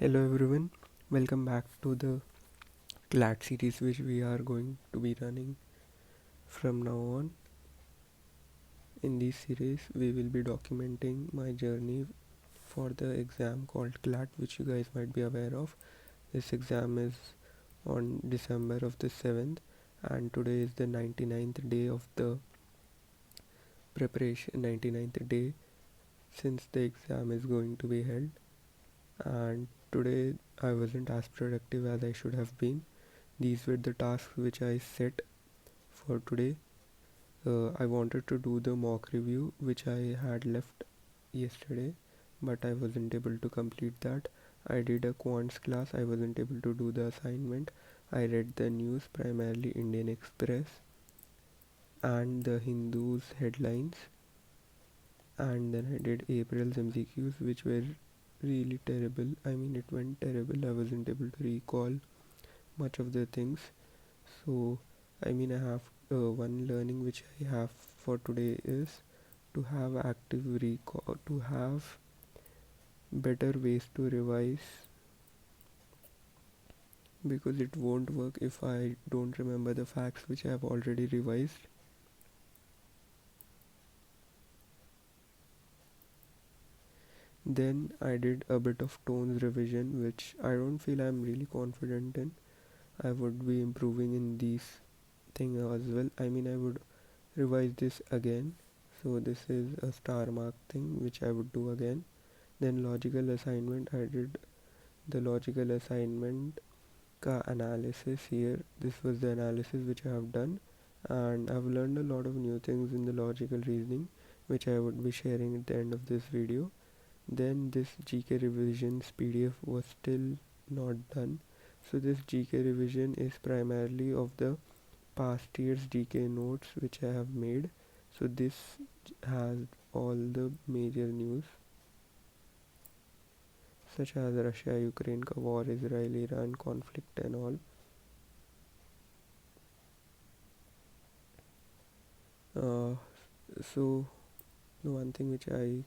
Hello everyone, welcome back to the CLAT series which we are going to be running from now on. In this series, we will be documenting my journey for the exam called CLAT, which you guys might be aware of. This exam is on December of the 7th, and today is the 99th day of the preparation, 99th day since the exam is going to be held. And today I wasn't as productive as I should have been. These were the tasks which I set for today. I wanted to do the mock review which I had left yesterday, but I wasn't able to complete that. I did a quants class, I wasn't able to do the assignment. I read the news, primarily Indian Express and the Hindu's headlines, and then I did April's MCQs, which were really terrible. I mean, it went terrible. I wasn't able to recall much of the things. So I mean, I have one learning which I have for today is to have active recall, to have better ways to revise, because it won't work if I don't remember the facts which I have already revised. Then I did a bit of tones revision, which I don't feel I'm really confident in. I would be improving in these things as well. I mean, I would revise this again. So this is a star mark thing which I would do again. Then logical assignment, I did the logical assignment ka analysis here. This was the analysis which I have done, and I've learned a lot of new things in the logical reasoning which I would be sharing at the end of this video. Then this GK revisions PDF was still not done. So this GK revision is primarily of the past year's GK notes which I have made. So this has all the major news such as Russia-Ukraine war, Israel-Iran conflict and all. So the one thing which I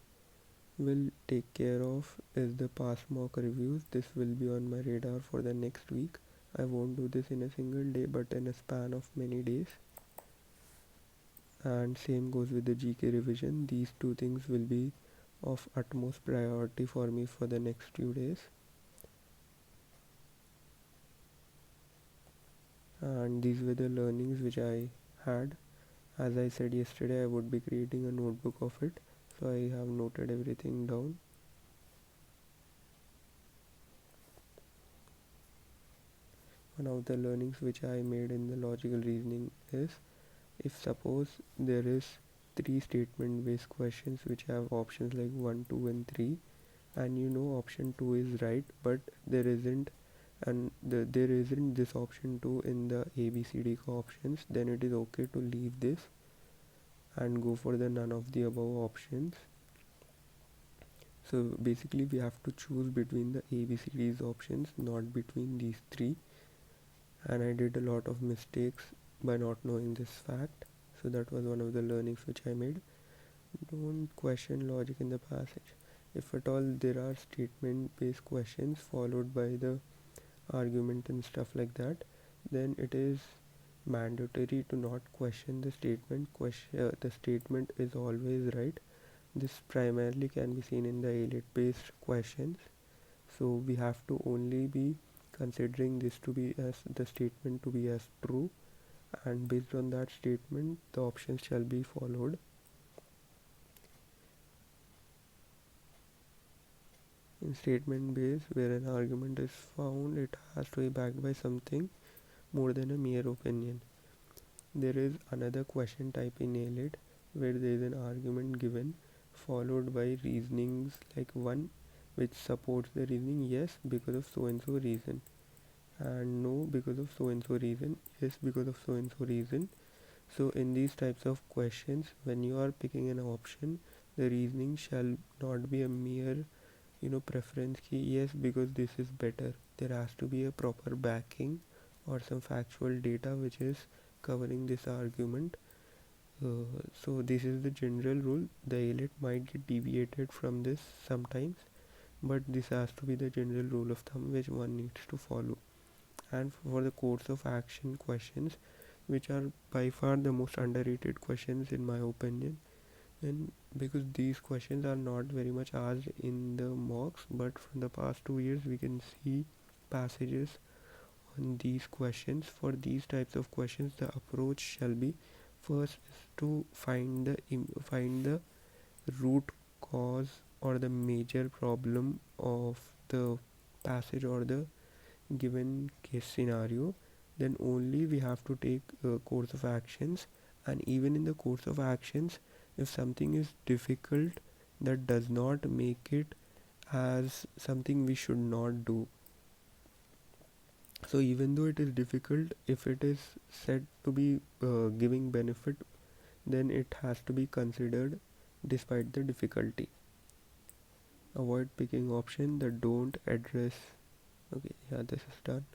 will take care of is the past mock reviews. This will be on my radar for the next week. I won't do this in a single day but in a span of many days. And same goes with the GK revision. These two things will be of utmost priority for me for the next few days. And these were the learnings which I had. As I said yesterday, I would be creating a notebook of it, so I have noted everything down. One of the learnings which I made in the logical reasoning is, if suppose there is 3 statement based questions which have options like 1, 2 and 3, and you know option 2 is right, but there isn't there isn't this option 2 in the ABCD options, then it is okay to leave this and go for the none of the above options. So basically we have to choose between the ABCD's options, not between these 3, and I did a lot of mistakes by not knowing this fact. So that was one of the learnings which I made. Don't question logic in the passage. If at all there are statement based questions followed by the argument and stuff like that, then it is mandatory to not question the statement. The statement is always right. This primarily can be seen in the ALET based questions. So we have to only be considering this to be as the statement to be as true, and based on that statement the options shall be followed. In statement base, where an argument is found, it has to be backed by something more than a mere opinion. There is another question type in ALET where there is an argument given followed by reasonings like one which supports the reasoning yes because of so and so reason, and no because of so and so reason, yes because of so and so reason. So in these types of questions, when you are picking an option, the reasoning shall not be a mere preference key yes because this is better. There has to be a proper backing or some factual data which is covering this argument. So this is the general rule. The ALET might get deviated from this sometimes, but this has to be the general rule of thumb which one needs to follow. And for the course of action questions, which are by far the most underrated questions in my opinion, and because these questions are not very much asked in the mocks, but from the past 2 years we can see passages on these questions. For these types of questions, the approach shall be: first is to find the root cause or the major problem of the passage or the given case scenario. Then only we have to take a course of actions. And even in the course of actions, if something is difficult, that does not make it as something we should not do. So even though it is difficult, if it is said to be giving benefit, then it has to be considered despite the difficulty. Avoid picking option that don't address. Okay, yeah, this is done.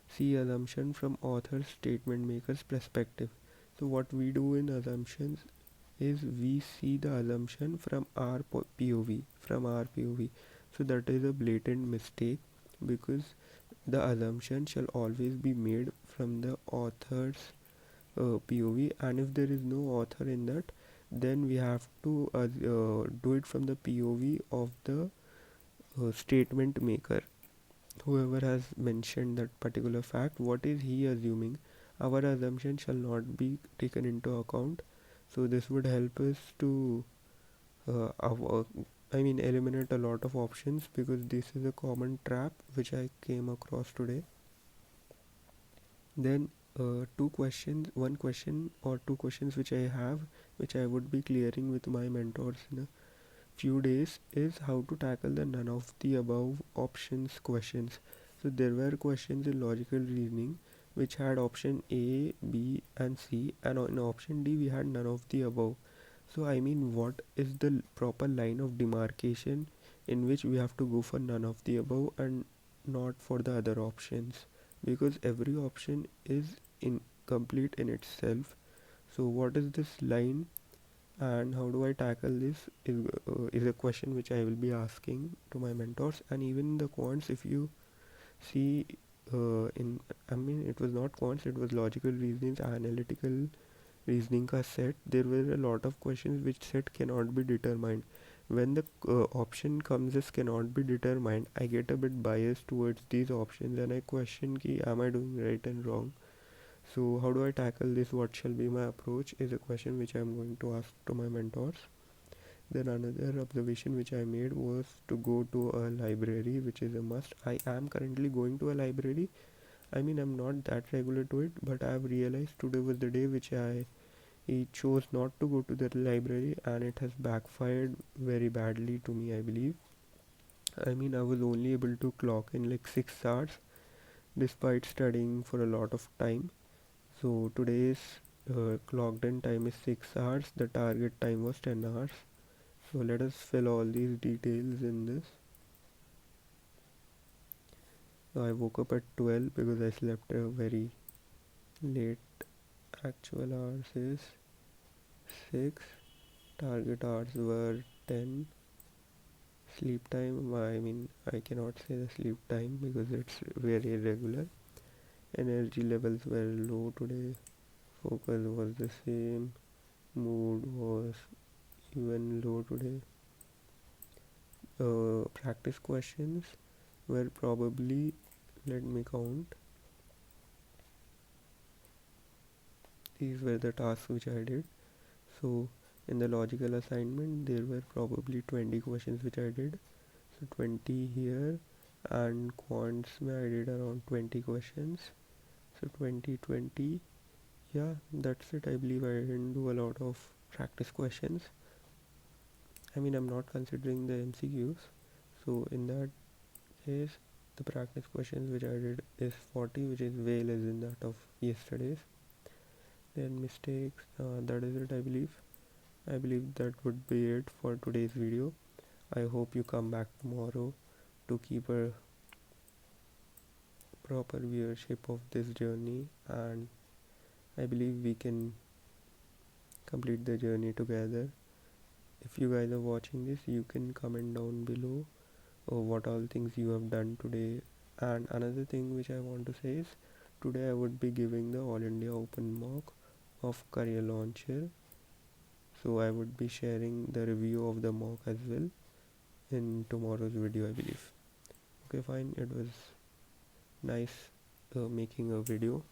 See assumption from author's statement maker's perspective. So what we do in assumptions is we see the assumption from our POV. So that is a blatant mistake, because the assumption shall always be made from the author's POV, and if there is no author in that, then we have to do it from the POV of the statement maker, whoever has mentioned that particular fact. What is he assuming? Our assumption shall not be taken into account. So this would help us to eliminate a lot of options, because this is a common trap which I came across today. Then one question or two questions which I have, which I would be clearing with my mentors in a few days, is how to tackle the none of the above options questions. So there were questions in logical reasoning which had option A, B, and C, and in option D we had none of the above. So I mean, what is the proper line of demarcation in which we have to go for none of the above and not for the other options? Because every option is incomplete in itself. So what is this line, and how do I tackle this is a question which I will be asking to my mentors. And even in the quants, if you see in I mean, it was not quants, it was logical reasoning, analytical reasoning ka set, there were a lot of questions which set cannot be determined. When the option comes as cannot be determined, I get a bit biased towards these options and I question ki am I doing right and wrong. So how do I tackle this? What shall be my approach is a question which I am going to ask to my mentors. Then another observation which I made was to go to a library, which is a must. I am currently going to a library. I mean, I'm not that regular to it, but I have realized today was the day which I chose not to go to the library, and it has backfired very badly to me, I believe. I mean, I was only able to clock in like 6 hours despite studying for a lot of time. So today's clocked in time is 6 hours. The target time was 10 hours. So let us fill all these details in this. So I woke up at 12 because I slept very late. Actual hours is 6. Target hours were 10. Sleep time, I mean, I cannot say the sleep time because it's very irregular. Energy levels were low today. Focus was the same. Mood was even low today. Practice questions were probably, let me count. These were the tasks which I did. So in the logical assignment there were probably 20 questions which I did. So 20 here, and quants I did around 20 questions. So 20. Yeah, that's it. I believe I didn't do a lot of practice questions. I mean, I'm not considering the MCQs. So in that case, the practice questions which I did is 40, which is way less than that of yesterday's. Then mistakes, that is it, I believe. I believe that would be it for today's video. I hope you come back tomorrow to keep a proper viewership of this journey, and I believe we can complete the journey together. If you guys are watching this, you can comment down below what all things you have done today. And another thing which I want to say is today I would be giving the All India Open mock of Career Launcher. So I would be sharing the review of the mock as well in tomorrow's video, I believe. Okay, fine. It was nice making a video.